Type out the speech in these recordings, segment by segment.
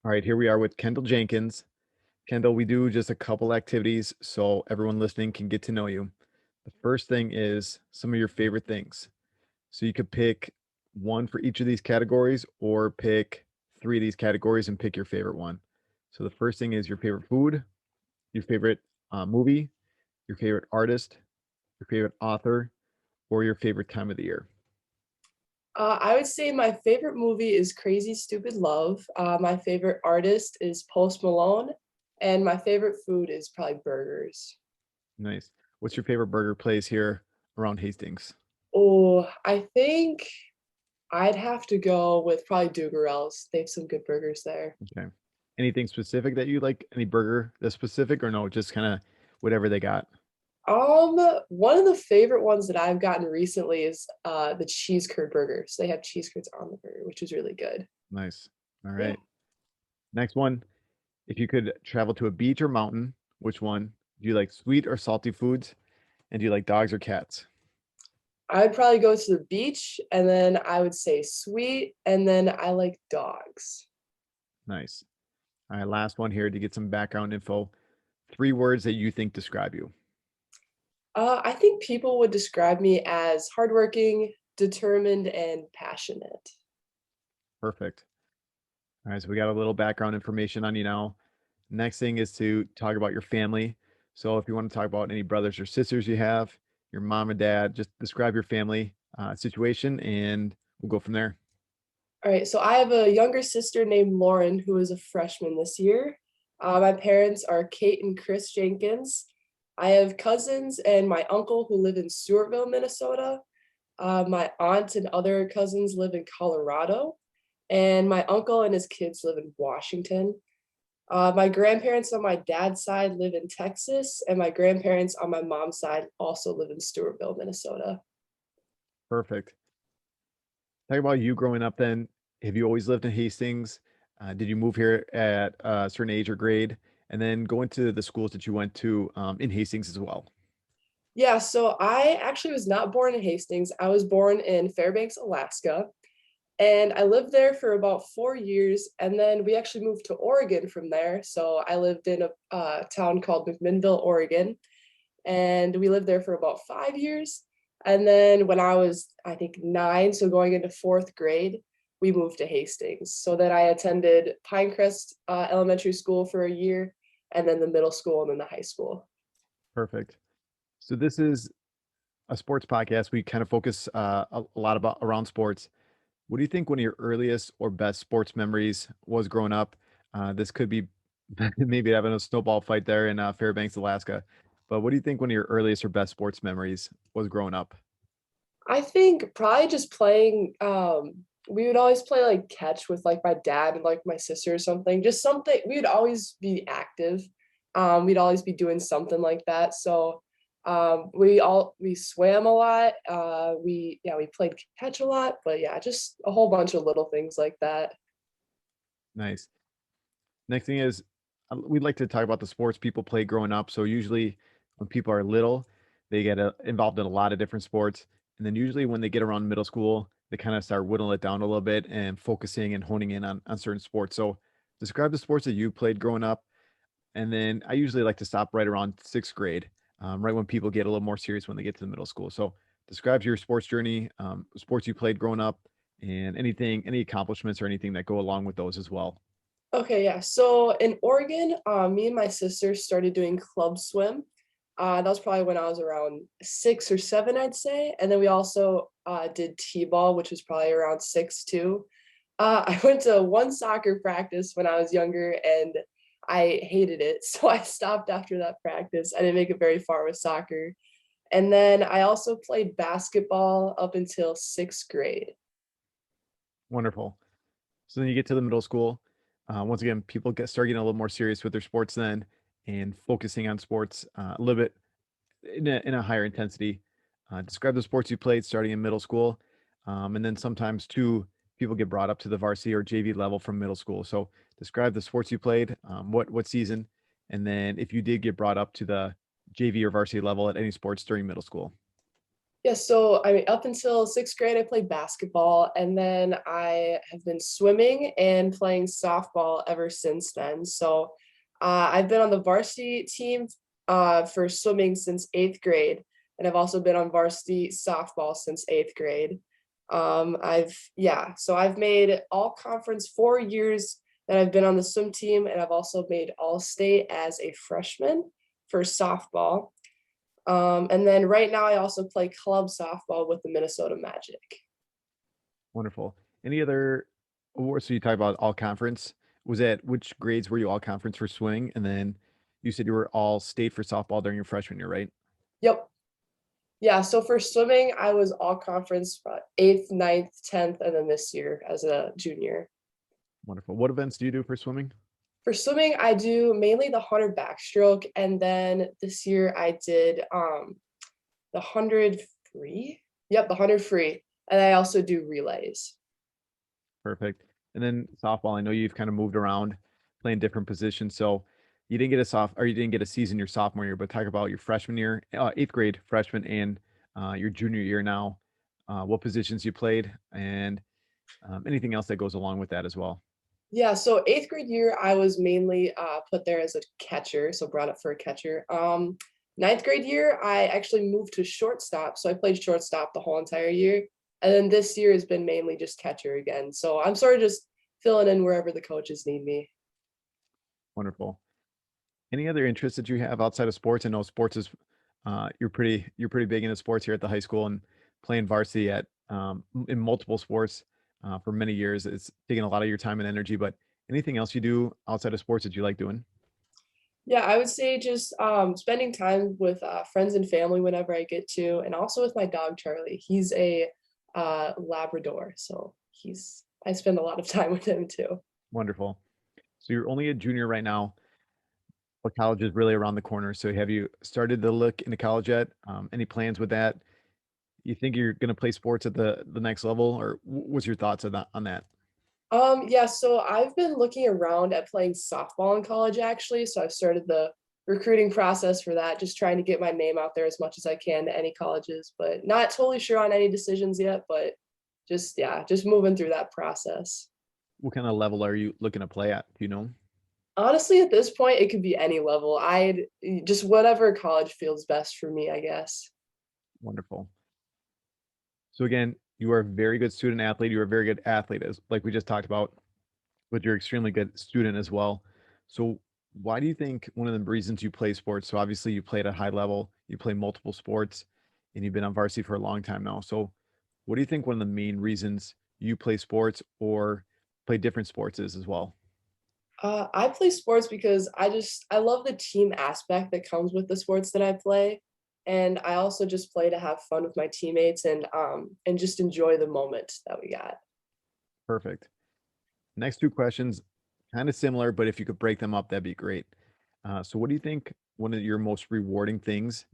All right, here we are with Kendall Jenkins. Kendall, we do just a couple activities so everyone listening can get to know you. The first thing is some of your favorite things. So you could pick one for each of these categories or pick three of these categories and pick your favorite one. So the first thing is your favorite food, your favorite movie, your favorite artist, your favorite author, or your favorite time of the year. I would say my favorite movie is Crazy Stupid Love. My favorite artist is Post Malone, and my favorite food is probably burgers. Nice. What's your favorite burger place here around Hastings? Oh, I think I'd have to go with probably Dugarel's. They have some good burgers there. Okay. Anything specific that you like? Any burger that's specific or no, just kind of whatever they got? One of the favorite ones that I've gotten recently is the cheese curd burgers. They have cheese curds on the burger, which is really good. Nice. All Yeah. right. Next one. If you could travel to a beach or mountain, which one? Do you like sweet or salty foods? And do you like dogs or cats? I'd probably go to the beach and then I would say sweet, and then I like dogs. Nice. All right. Last one here to get some background info. Three words that you think describe you. I think people would describe me as hardworking, determined, and passionate. Perfect. All right. So we got a little background information on you now. Next thing is to talk about your family. So if you want to talk about any brothers or sisters you have, your mom and dad, just describe your family situation and we'll go from there. All right, so I have a younger sister named Lauren who is a freshman this year. My parents are Kate and Chris Jenkins. I have cousins and my uncle who live in Stewartville, Minnesota. My aunt and other cousins live in Colorado, and my uncle and his kids live in Washington. My grandparents on my dad's side live in Texas, and my grandparents on my mom's side also live in Stewartville, Minnesota. Perfect. Talk about you growing up then. Have you always lived in Hastings? Did you move here at a certain age or grade? And then go into the schools that you went to in Hastings as well. Yeah, so I actually was not born in Hastings. I was born in Fairbanks, Alaska, and I lived there for about 4 years. And then we actually moved to Oregon from there. So I lived in a town called McMinnville, Oregon, and we lived there for about 5 years. And then when I was, I think, 9, so going into fourth grade, we moved to Hastings. So then I attended Pinecrest Elementary School for a year, and then the middle school, and then the high school. Perfect. So this is a sports podcast. We kind of focus a lot about around sports. What do you think one of your earliest or best sports memories was growing up? This could be maybe having a snowball fight there in Fairbanks, Alaska. But what do you think one of your earliest or best sports memories was growing up? I think probably just playing. We would always play like catch with like my dad and like my sister or something. Just something. We would always be active. We'd always be doing something like that. So we swam a lot. We played catch a lot. But yeah, just a whole bunch of little things like that. Nice. Next thing is, we'd like to talk about the sports people play growing up. So usually, when people are little, they get involved in a lot of different sports, and then usually when they get around middle school, they kind of start whittling it down a little bit and focusing and honing in on certain sports. So, describe the sports that you played growing up, and then I usually like to stop right around sixth grade, right when people get a little more serious when they get to the middle school. So, describe your sports journey, sports you played growing up, and any accomplishments or anything that go along with those as well. Okay, yeah. So in Oregon, me and my sister started doing club swim. That was probably when I was around 6 or 7, I'd say. And then we also did t-ball, which was probably around 6 too. I went to one soccer practice when I was younger, and I hated it, so I stopped after that practice. I didn't make it very far with soccer. And then I also played basketball up until 6th grade. Wonderful. So then you get to the middle school. Once again, people start getting a little more serious with their sports then and focusing on sports a little bit in a higher intensity. Describe the sports you played starting in middle school. And then sometimes too, people get brought up to the varsity or JV level from middle school. So describe the sports you played, what season, and then if you did get brought up to the JV or varsity level at any sports during middle school. Yeah, so I mean, up until sixth grade, I played basketball, and then I have been swimming and playing softball ever since then. So I've been on the varsity team for swimming since eighth grade, and I've also been on varsity softball since eighth grade. So I've made all conference 4 years that I've been on the swim team, and I've also made all state as a freshman for softball. And then right now I also play club softball with the Minnesota Magic. Wonderful. Any other awards? So you talk about all conference. Was that which grades were you all conference for swimming? And then you said you were all state for softball during your freshman year, right? Yep. Yeah. So for swimming, I was all conference eighth, ninth, 10th, and then this year as a junior. Wonderful. What events do you do for swimming? For swimming, I do mainly the 100 backstroke. And then this year I did the 100 free. Yep, the 100 free. And I also do relays. Perfect. And then softball, I know you've kind of moved around playing different positions. So you didn't get a you didn't get a season your sophomore year, but talk about your freshman year, eighth grade freshman, and your junior year now. What positions you played, and anything else that goes along with that as well. Yeah, so eighth grade year, I was mainly put there as a catcher, so brought up for a catcher. Ninth grade year, I actually moved to shortstop, so I played shortstop the whole entire year. And then this year has been mainly just catcher again. So I'm sort of just filling in wherever the coaches need me. Wonderful. Any other interests that you have outside of sports? I know sports is you're pretty big into sports here at the high school and playing varsity at in multiple sports for many years. It's taking a lot of your time and energy. But anything else you do outside of sports that you like doing? Yeah, I would say just spending time with friends and family whenever I get to, and also with my dog Charlie. He's a Labrador, so I spend a lot of time with him too. Wonderful. So you're only a junior right now, but college is really around the corner. So have you started to look into college yet? Any plans with that? You think you're going to play sports at the next level, or what's your thoughts on that? Yeah, so I've been looking around at playing softball in college actually. So I've started the recruiting process for that, just trying to get my name out there as much as I can to any colleges, but not totally sure on any decisions yet, but just yeah, just moving through that process. What kind of level are you looking to play at? Do you know? Honestly, at this point, it could be any level. I'd just whatever college feels best for me, I guess. Wonderful. So again, you are a very good student athlete. You are a very good athlete, as like we just talked about, but you're extremely good student as well. So why do you think one of the reasons you play sports? So obviously you play at a high level, you play multiple sports, and you've been on varsity for a long time now. So what do you think one of the main reasons you play sports or play different sports is as well? I play sports because I love the team aspect that comes with the sports that I play, and I also just play to have fun with my teammates and just enjoy the moment that we got. Perfect. Next two questions, kind of similar, but if you could break them up, that'd be great. So what do you think one of your most rewarding things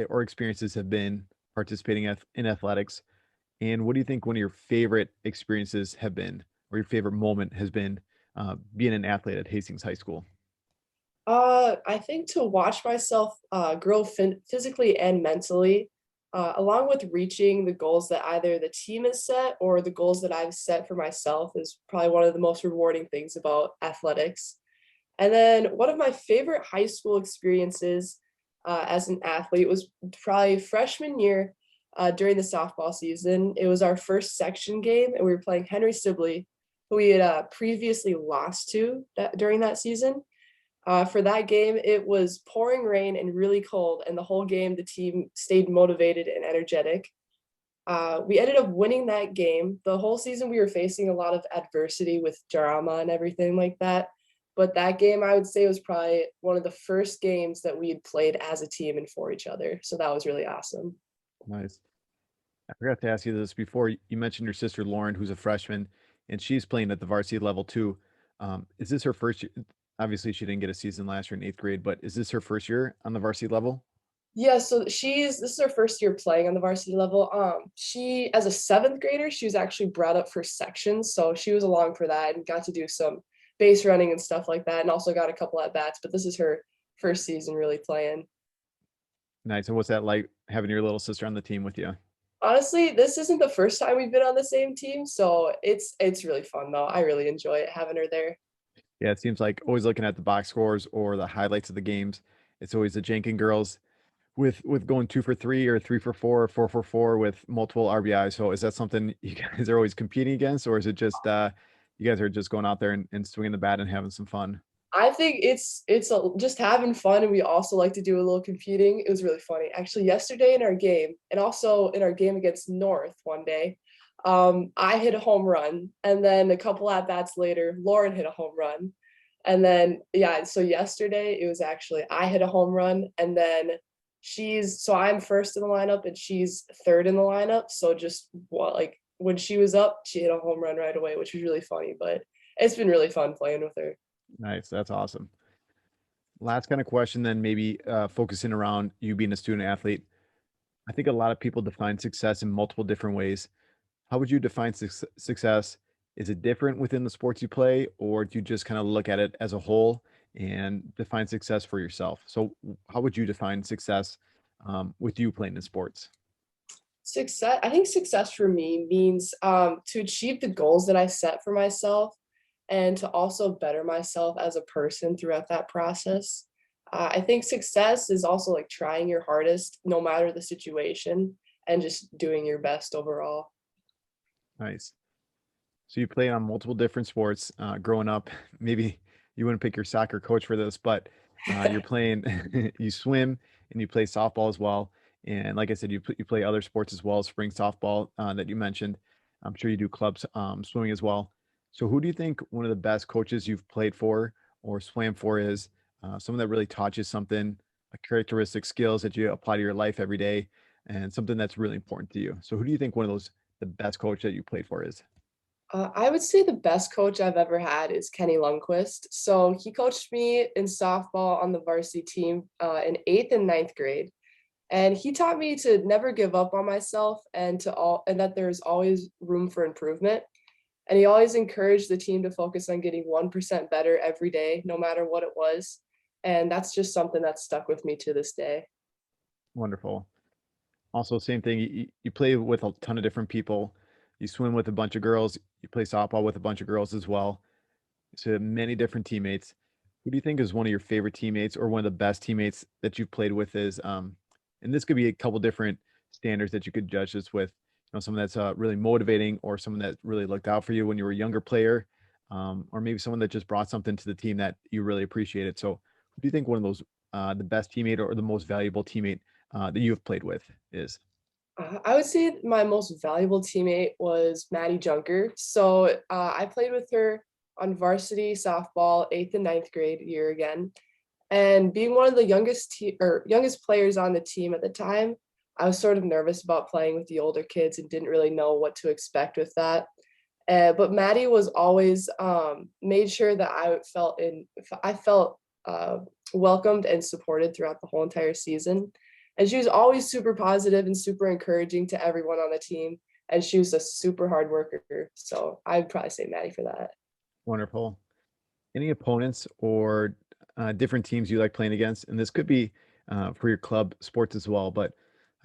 or experiences have been participating in athletics? And what do you think one of your favorite experiences have been, or your favorite moment has been being an athlete at Hastings High School? I think to watch myself grow physically and mentally, along with reaching the goals that either the team has set or the goals that I've set for myself, is probably one of the most rewarding things about athletics. And then one of my favorite high school experiences as an athlete was probably freshman year during the softball season. It was our first section game, and we were playing Henry Sibley, who we had previously lost to during that season. For that game, it was pouring rain and really cold, and the whole game, the team stayed motivated and energetic. We ended up winning that game. The whole season, we were facing a lot of adversity with drama and everything like that. But that game, I would say, was probably one of the first games that we had played as a team and for each other. So that was really awesome. Nice. I forgot to ask you this before. You mentioned your sister Lauren, who's a freshman, and she's playing at the varsity level too. Is this her first year? Obviously, she didn't get a season last year in eighth grade, but is this her first year on the varsity level? Yeah, so this is her first year playing on the varsity level. She as a seventh grader, she was actually brought up for sections, so she was along for that and got to do some base running and stuff like that, and also got a couple at bats. But this is her first season really playing. Nice. And what's that like having your little sister on the team with you? Honestly, this isn't the first time we've been on the same team, so it's really fun though. I really enjoy it having her there. Yeah, it seems like always looking at the box scores or the highlights of the games. It's always the Jenkins girls with going 2 for 3 or 3 for 4 or 4 for 4 with multiple RBIs. So is that something you guys are always competing against, or is it just you guys are just going out there and swinging the bat and having some fun? I think just having fun, and we also like to do a little competing. It was really funny. Actually, yesterday in our game, and also in our game against North one day, I hit a home run, and then a couple at bats later, Lauren hit a home run. And then yeah, so yesterday it was actually I hit a home run, and then I'm first in the lineup and she's third in the lineup. So just what like when she was up, she hit a home run right away, which was really funny. But it's been really fun playing with her. Nice. That's awesome. Last kind of question, then maybe focusing around you being a student athlete. I think a lot of people define success in multiple different ways. How would you define success? Is it different within the sports you play, or do you just kind of look at it as a whole and define success for yourself? So, how would you define success with you playing in sports? Success, I think success for me means to achieve the goals that I set for myself and to also better myself as a person throughout that process. I think success is also like trying your hardest no matter the situation and just doing your best overall. Nice. So you play on multiple different sports growing up. Maybe you wouldn't pick your soccer coach for this, but you're playing, you swim and you play softball as well. And like I said, you play other sports as well, spring softball that you mentioned. I'm sure you do clubs swimming as well. So who do you think one of the best coaches you've played for or swam for is? Someone that really taught you something, a characteristic skills that you apply to your life every day, and something that's really important to you. So who do you think one of those the best coach that you played for is? I would say the best coach I've ever had is Kenny Lundquist. So he coached me in softball on the varsity team in eighth and ninth grade. And he taught me to never give up on myself and that there's always room for improvement. And he always encouraged the team to focus on getting 1% better every day, no matter what it was. And that's just something that's stuck with me to this day. Wonderful. Also, same thing. You play with a ton of different people. You swim with a bunch of girls. You play softball with a bunch of girls as well. So many different teammates. Who do you think is one of your favorite teammates or one of the best teammates that you've played with is, and this could be a couple different standards that you could judge this with, someone that's really motivating or someone that really looked out for you when you were a younger player, or maybe someone that just brought something to the team that you really appreciated. So who do you think one of those, the best teammate or the most valuable teammate that you have played with is? I would say my most valuable teammate was Maddie Junker. So I played with her on varsity softball, eighth and ninth grade year again. And being one of the youngest players on the team at the time, I was sort of nervous about playing with the older kids and didn't really know what to expect with that. But Maddie was always made sure that I felt welcomed and supported throughout the whole entire season. And she was always super positive and super encouraging to everyone on the team. And she was a super hard worker. So I'd probably say Maddie for that. Wonderful. Any opponents or different teams you like playing against? And this could be for your club sports as well, but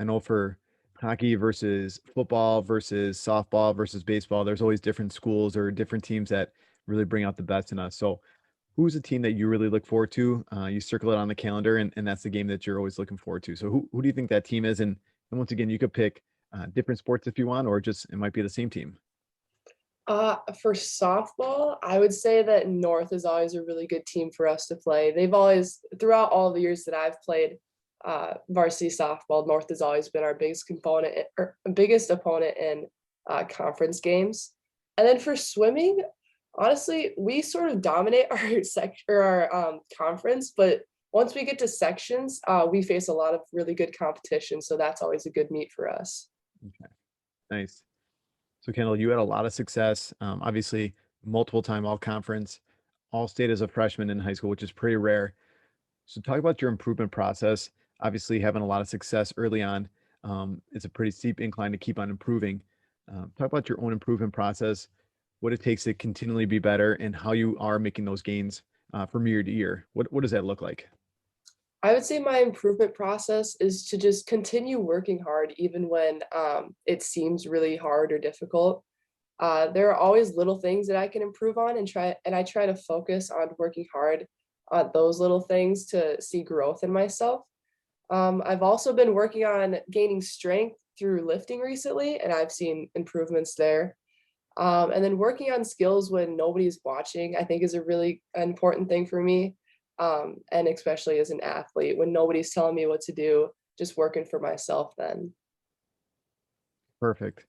I know for hockey versus football versus softball versus baseball, there's always different schools or different teams that really bring out the best in us. So, who's a team that you really look forward to? You circle it on the calendar, and that's the game that you're always looking forward to. So, who do you think that team is? And once again, you could pick different sports if you want, or just it might be the same team. For softball, I would say that North is always a really good team for us to play. They've always, throughout all the years that I've played varsity softball, North has always been our biggest component or biggest opponent in conference games. And then for swimming, honestly, we sort of dominate our our conference, but once we get to sections, we face a lot of really good competition. So that's always a good meet for us. Okay, nice. So, Kendall, you had a lot of success. Obviously, multiple time all conference, all state as a freshman in high school, which is pretty rare. So, talk about your improvement process. Obviously, having a lot of success early on, it's a pretty steep incline to keep on improving. Talk about your own improvement process, what it takes to continually be better, and how you are making those gains from year to year. What does that look like? I would say my improvement process is to just continue working hard even when it seems really hard or difficult. There are always little things that I can improve on and I try to focus on working hard on those little things to see growth in myself. I've also been working on gaining strength through lifting recently, and I've seen improvements there. And then working on skills when nobody's watching, I think is a really important thing for me. And especially as an athlete, when nobody's telling me what to do, just working for myself then. Perfect.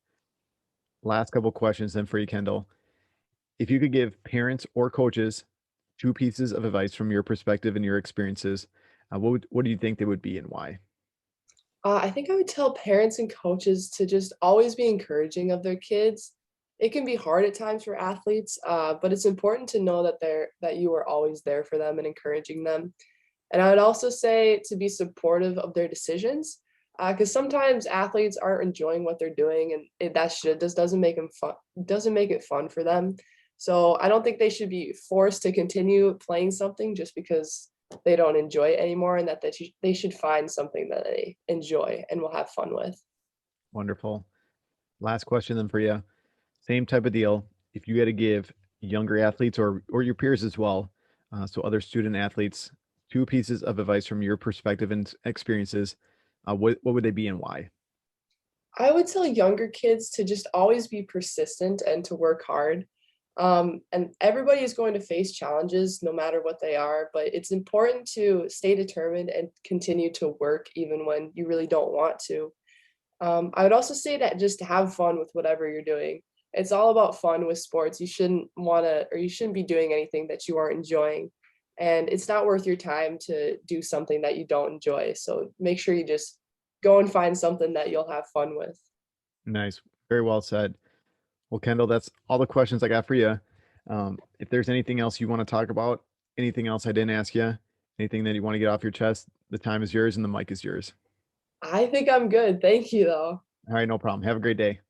Last couple questions then for you, Kendall. If you could give parents or coaches two pieces of advice from your perspective and your experiences, what do you think they would be and why? I think I would tell parents and coaches to just always be encouraging of their kids. It can be hard at times for athletes, but it's important to know that you are always there for them and encouraging them. And I would also say to be supportive of their decisions, because sometimes athletes aren't enjoying what they're doing, and this doesn't make them fun. Doesn't make it fun for them. So I don't think they should be forced to continue playing something just because they don't enjoy it anymore, and that they should find something that they enjoy and will have fun with. Wonderful. Last question then for you. Same type of deal. If you had to give younger athletes or your peers as well, so other student athletes, two pieces of advice from your perspective and experiences, what would they be and why? I would tell younger kids to just always be persistent and to work hard. And everybody is going to face challenges no matter what they are, but it's important to stay determined and continue to work even when you really don't want to. I would also say that just to have fun with whatever you're doing. It's all about fun with sports. You shouldn't be doing anything that you aren't enjoying. And it's not worth your time to do something that you don't enjoy. So make sure you just go and find something that you'll have fun with. Nice. Very well said. Well, Kendall, that's all the questions I got for you. If there's anything else you want to talk about, anything else I didn't ask you, anything that you want to get off your chest, the time is yours and the mic is yours. I think I'm good. Thank you, though. All right, no problem. Have a great day.